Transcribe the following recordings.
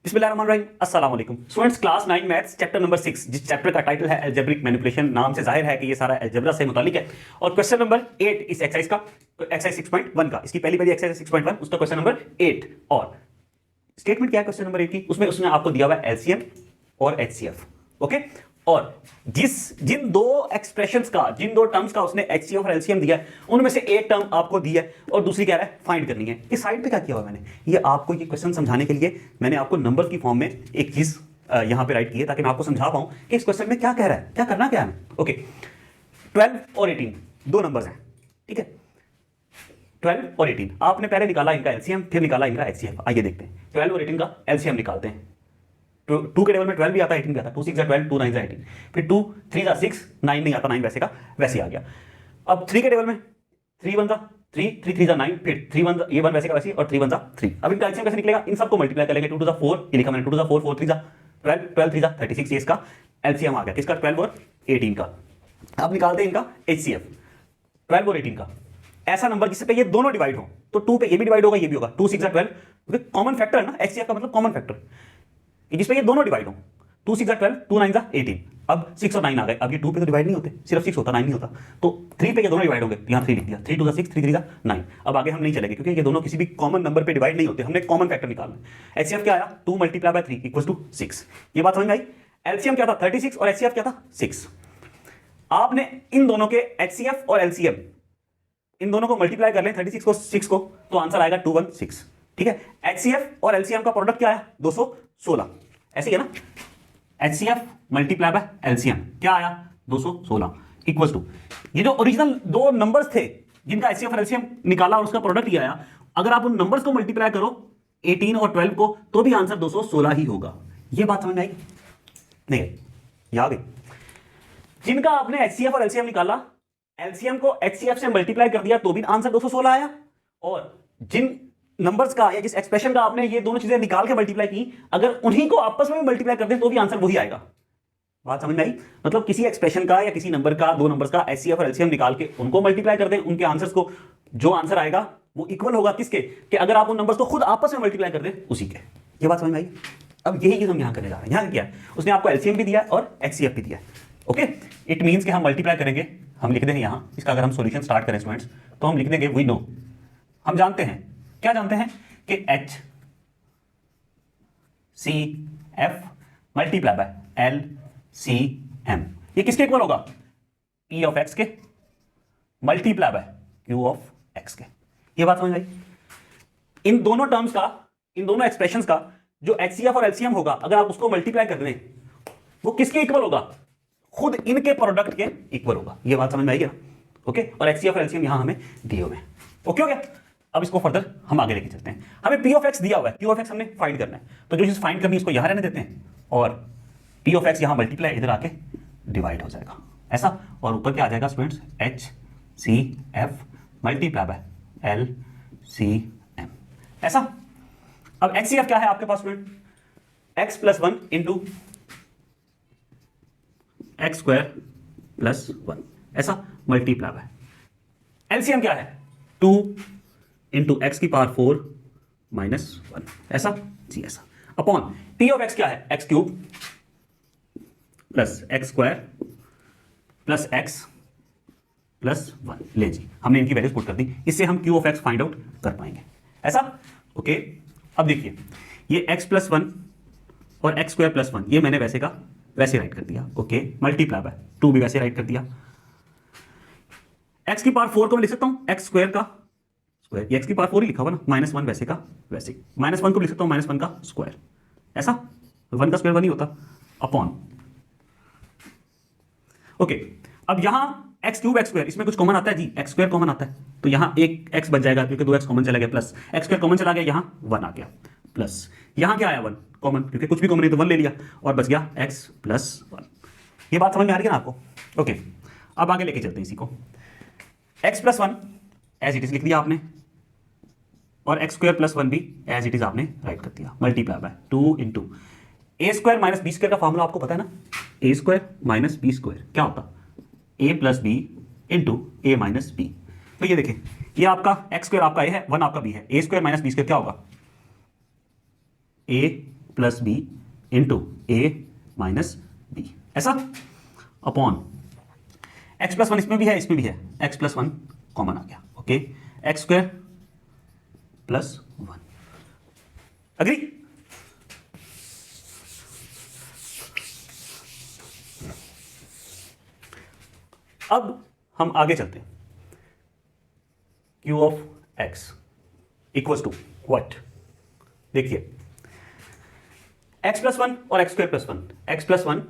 बिस्मिल्लाहिर्रहमानिर्रहीम, अस्सलाम वालेकुम students. Class 9 maths chapter number 6, जिस चैप्टर का टाइटल है अलजेब्रिक मैनिपुलेशन, नाम से जाहिर है कि ये सारा अलजेब्रा से मुतालिक है। और क्वेश्चन नंबर 8 इस एक्सरसाइज का, एक्सरसाइज 6.1 का, इसकी पहली एक्सरसाइज 6.1, उसका क्वेश्चन नंबर 8। और स्टेटमेंट क्या है क्वेश्चन नंबर 8 की? उसमें उसने आपको दिया हुआ है एलसीएम और एचसीएफ। ओके, और जिन दो एक्सप्रेशंस का, जिन दो टर्म्स का उसने एचसीएफ और एलसीएम दिया है, उनमें से एक टर्म आपको दी है और दूसरी कह रहा है फाइंड करनी है। इस साइड पे क्या किया हुआ मैंने, ये आपको ये क्वेश्चन समझाने के लिए मैंने आपको नंबर की फॉर्म में एक चीज यहां पे राइट की है, ताकि मैं आपको समझा पाऊं कि इस क्वेश्चन में क्या कह रहा है, क्या करना क्या है। ओके, 12 और 18 दो नंबर्स हैं, ठीक है। 12 और 18 आपने पहले निकाला इनका एलसीएम, फिर निकाला इनका एचसीएफ। आइए देखते हैं 12 और 18 का एलसीएम निकालते हैं। 2 के टेबल में 12 भी आता है, 18 भी आता है। 2 6 12, 2 9 18, फिर 2 3 6, 9 नहीं आता, 9 वैसे का वैसे आ गया। अब 3 के टेबल में 3 1 3, 3 3 9, फिर 3 1 ये 1 वैसे का वैसे, और 3 1 3। अब इनका एलसीएम कैसे निकलेगा? इन सबको मल्टीप्लाई कर लेंगे। 2 2 4, ये लिखा मैंने, 2 2 4, 4 3 12, 12 3 36, ये इसका एलसीएम आ गया। किसका? 12 और 18 का। अब निकालते हैं इनका एचसीएफ, 12 और 18 का। ऐसा नंबर जिससे पे ये दोनों डिवाइड हो, तो 2 पे ये भी डिवाइड होगा, ये भी होगा। 2 6 12, क्योंकि कॉमन फैक्टर है ना, एचसीएफ का मतलब कॉमन फैक्टर, जिसपे ये दोनों डिवाइड हो। 2 6 12, 2 9 18। अब 6 और 9 आ गए। अब ये 2 पे तो डिवाइड नहीं होते, सिर्फ 6 होता, 9 नहीं होता। तो 3 पे ये दोनों डिवाइड होंगे, यहाँ 3 लिख दिया। 3 2 6, 3 3 9। अब आगे हम नहीं चलेंगे, क्योंकि ये दोनों किसी भी कॉमन नंबर पे डिवाइड नहीं होते, हमने कॉमन फैक्टर निकालना है। एचसीएफ क्या आया? 2 × 3 = 6। ये बात समझ में आई? एलसीएम क्या था? 36 और एचसीएफ क्या था? 6। आपने इन दोनों के एचसीएफ और एलसीएम, इन दोनों को मल्टीप्लाई कर लें, 36 को 6 को, तो आंसर आएगा 216। ठीक है, एचसीएफ और एलसीएम का प्रोडक्ट क्या आया? 216। ऐसे ही है ना, एचसीएफ मल्टीप्लाई बाय एलसीएम क्या आया? 216 इक्वल्स टू, ये जो ओरिजिनल दो नंबर्स थे जिनका एचसीएफ और एलसीएम निकाला और उसका प्रोडक्ट ही आया, अगर आप उन नंबर्स को मल्टीप्लाई करो 18 और 12 को, तो भी आंसर 216 ही होगा। ये बात समझ में आई? नहीं, याद है? जिनका आपने एचसीएफ और एलसीएम निकाला, एलसीएम को एचसीएफ से मल्टीप्लाई कर दिया, तो भी आंसर 216 आया। और जिन नंबर्स का या जिस एक्सप्रेशन का आपने ये दोनों चीजें निकाल के मल्टीप्लाई की, अगर उन्हीं को आपस में मल्टीप्लाई कर दें, तो भी आंसर वही आएगा। बात समझ में आई? मतलब किसी एक्सप्रेशन का या किसी नंबर का, दो नंबर्स का एचसीएफ और एलसीएम निकाल के उनको मल्टीप्लाई कर दें, उनके आंसर्स को, जो आंसर आएगा वो इक्वल होगा किसके? कि अगर आप उन नंबर्स को खुद आपस में मल्टीप्लाई कर दें, उसी के। ये बात समझ में आई? अब यही चीज हम यहां करने जा रहे हैं। यहां क्या है? उसने आपको एलसीएम भी दिया और एचसीएफ भी दिया। ओके, इट मीन्स कि हम मल्टीप्लाई करेंगे, हम लिख देंगे यहां, इसका अगर हम सॉल्यूशन स्टार्ट करें स्टूडेंट्स, तो हम लिख देंगे वी नो, हम जानते हैं। क्या जानते हैं? कि H C F multiply by L C M, ये किसके इक्वल होगा? पी ऑफ एक्स के multiply by Q of X के। ये बात समझ आई? इन दोनों टर्म्स का, इन दोनों एक्सप्रेशंस का जो एचसीएफ और एलसीएम होगा, अगर आप उसको मल्टीप्लाई कर दें, वो किसके इक्वल होगा? खुद इनके प्रोडक्ट के इक्वल होगा। ये बात समझ में आएगी ना? ओके, और एचसीएफ और एलसीएम यहां हमें दिए हुए हैं। ओके हो गया? अब इसको फर्दर हम आगे लेके चलते हैं। हमें पी ऑफ एक्स दिया हुआ है, क्यू ऑफ एक्स हमने फाइंड करना है, तो जो चीज फाइंड करनी है इसको यहां रहने देते हैं, और पी ऑफ एक्स यहां मल्टीप्लाई इधर आके डिवाइड हो जाएगा ऐसा, और ऊपर क्या आ जाएगा students? H C F multiply by L C M, ऐसा। अब एक्स सी एफ क्या है आपके पास student? X plus 1 into X square plus 1, ऐसा मल्टीप्लाई बाय। एलसीएम क्या है? 2 इंटू एक्स की पावर 4 माइनस 1, ऐसा जी, ऐसा। अपॉन पी ऑफ एक्स क्या है? X cube plus x square plus x plus 1। ले जी, हमने इनकी वैल्यूज पुट कर दी, इससे हम Q of x find out कर पाएंगे, ऐसा। ओके, अब देखिए, ये एक्स प्लस 1 और एक्स स्क्वायर प्लस 1, ये मैंने वैसे का वैसे राइट कर दिया। ओके, मल्टीप्लाई बाय 2 भी वैसे राइट कर दिया। एक्स की पावर 4 को मैं लिख सकता हूं एक्स स्क्वायर का स्क्वायर, ये एक्स की पावर 4 ही लिखा हुआ ना, माइनस 1 वैसे का वैसे, माइनस 1 को लिख सकता हूं माइनस 1 का स्क्वायर, ऐसा। 1 का स्क्वायर 1 ही होता, अपॉन। ओके, अब यहां एक्स क्यूब एक्स स्क्वायर, इसमें कुछ कॉमन आता है जी, एक्स स्क्वायर कॉमन आता है, तो यहां एक एक्स बच जाएगा, क्योंकि 2x कॉमन चला गया, प्लस एक्स स्क्वायर कॉमन चला गया, यहां 1 आ गया, प्लस यहां क्या आया? 1 कॉमन, क्योंकि कुछ भी कॉमन नहीं तो 1 ले लिया, और बच गया x प्लस 1। ये बात समझ में आ रही है ना आपको? ओके, अब आगे लेके चलते हैं इसी को। x plus 1 as it is लिख दिया आपने, और एक्स स्क्वायर प्लस 1 भी एज इट इज आपने राइट कर दिया, multiply by 2 into A square minus B square का फॉर्मूला आपको पता है ना? A square minus B square क्या होता? A plus B into A minus B. तो ये देखिए, ये आपका एक्स स्क्वायर आपका ए है, 1 आपका बी है, A square minus B square क्या होगा? A plus B into A minus B, ऐसा अपॉन एक्स प्लस वन इसमें भी है, इसमें भी है, एक्स प्लस वन कॉमन आ गया, okay, X square plus one. Agree? अब हम आगे चलते हैं। Q of X equals to what? देखिए, एक्स प्लस वन और X square plus one, X plus one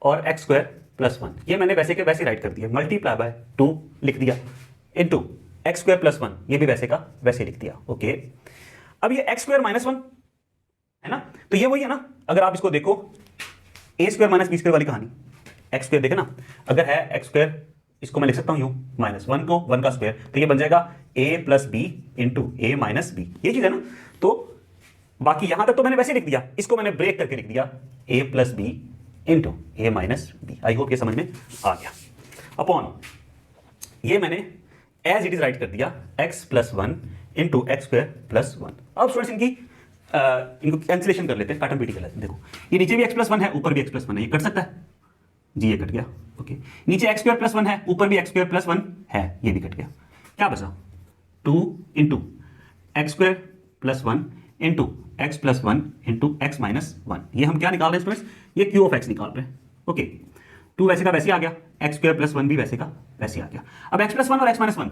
और एक्स स्क्वायर प्लस वन, ये मैंने वैसे के वैसे राइट कर दिया, मल्टीप्लाई बाय 2 लिख दिया, into x square plus one, ये भी वैसे का वैसे लिख दिया, ओके। अब ये एक्स स्क्वायर माइनस वन है ना, तो ये वही है ना, अगर आप इसको देखो ए स्क्वायर माइनस बी स्क्वायर वाली कहानी, एक्स स्क्वायर देखे ना, अगर है एक्स स्क्वायर, इसको मैं लिख सकता हूं यूं, माइनस वन को वन का स्क्वायर, तो ये बन जाएगा ए plus B into A minus B, ये चीज है ना। तो बाकी यहां तक तो मैंने वैसे लिख दिया, इसको मैंने ब्रेक करके लिख दिया A plus B into A minus B. I hope ये समझ में आ गया। अपॉन ये मैंने एज इट इज राइट कर दिया x plus one into X square plus one. अब स्टूडेंट्स इनको कैंसिलेशन कर लेते हैं, काटन पीटी कर लेते हैं। देखो ये नीचे भी एक्स प्लस वन है, ऊपर भी एक्स प्लस वन है, ये कट सकता है जी, ये कट गया, ओके। नीचे एक्स स्क्वायर प्लस वन है, ऊपर भी एक्स स्क्वायर प्लस वन है, ये भी कट गया। क्या बचा? 2 into X square plus one into x plus one into x minus one. ये हम क्या निकाल रहे हैं स्टूडेंट्स? ये क्यू ऑफ एक्स निकाल रहे हैं, ओके। 2 वैसे का वैसे आ गया, एक्स स्क्वायर प्लस वन भी वैसे का वैसे आ गया। अब एक्स प्लस वन और x minus one,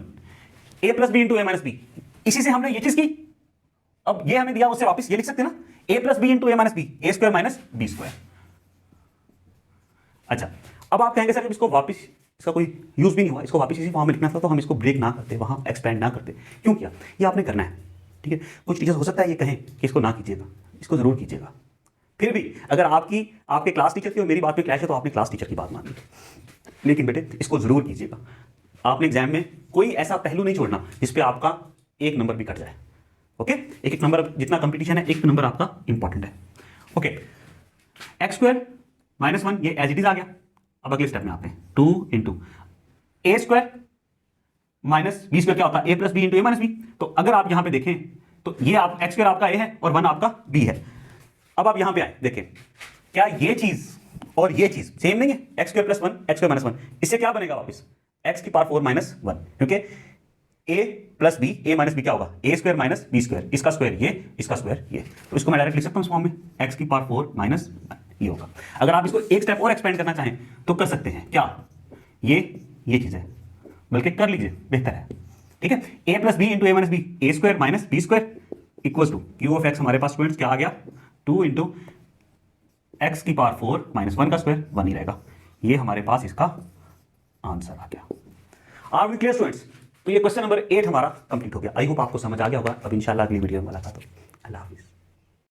A plus B into A minus B, इसी से हमने ये चीज की। अब ये हमें दिया, उससे वापस ये लिख सकते हैं ना, ए plus B into A minus B, A square minus B square. अच्छा, अब आप कहेंगे सर इसको वापस, इसका कोई यूज भी नहीं हुआ, इसको वापस इसी फॉर्म में लिखना था, तो हम इसको ब्रेक ना करते, वहां एक्सपेंड ना करते। क्यों किया? ये आपने करना है, ठीक है। कुछ टीचर्स हो सकता है ये कहें कि इसको ना कीजिएगा, इसको जरूर कीजिएगा। फिर भी अगर आपके क्लास टीचर की और मेरी बात में क्लैश है, तो आपने क्लास टीचर की बात मानी, लेकिन बेटे इसको जरूर कीजिएगा। आपने एग्जाम में कोई ऐसा पहलू नहीं छोड़ना जिसपे आपका एक नंबर भी कट जाए, ओके। एक नंबर, जितना कंपटीशन है, एक नंबर आपका इंपॉर्टेंट है, okay. X square minus one, ये एज इट इज आ गया। अब अगले स्टेप में आते हैं, 2 into A square minus B square, क्या होता है? A plus B into A minus B. तो अगर आप यहां पे देखें तो ये आप एक्स स्क्वायर आपका ए है और वन आपका बी है। अब आप यहां पे आए, देखें क्या ये चीज और ये चीज सेम नहीं है? X square plus one, x square minus one, इससे क्या बनेगा वापस? एक्स की पावर 4 माइनस वन, क्योंकि ए प्लस बी, ए माइनस बी क्या होगा? ए स्क्वायर माइनस बी स्क्वायर, इसका स्क्वायर ये, इसका स्क्वायर ये। तो इसको मैं डायरेक्ट लिख सकता हूं इस फॉर्म में, एक्स की पावर 4 माइनस वन, ये होगा। अगर आप इसको एक स्टेप और एक्सपेंड करना चाहें तो कर सकते हैं, क्या? ये चीज है, बल्कि कर लीजिए, बेहतर है, ठीक है। A plus B into A minus B, A square minus B square equals to Q of X. हमारे पास स्टूडेंट्स क्या आ गया? 2 इंटू एक्स की पावर 4 माइनस वन का स्क्वायर, वन ही रहेगा। ये हमारे पास इसका आंसर आ गया। Are we clear students? तो ये क्वेश्चन नंबर 8 हमारा कंप्लीट हो गया। आई होप आपको समझ आ गया होगा। अब इंशाल्लाह अगली वीडियो में मुलाकात हो। अल्लाह हाफिज़।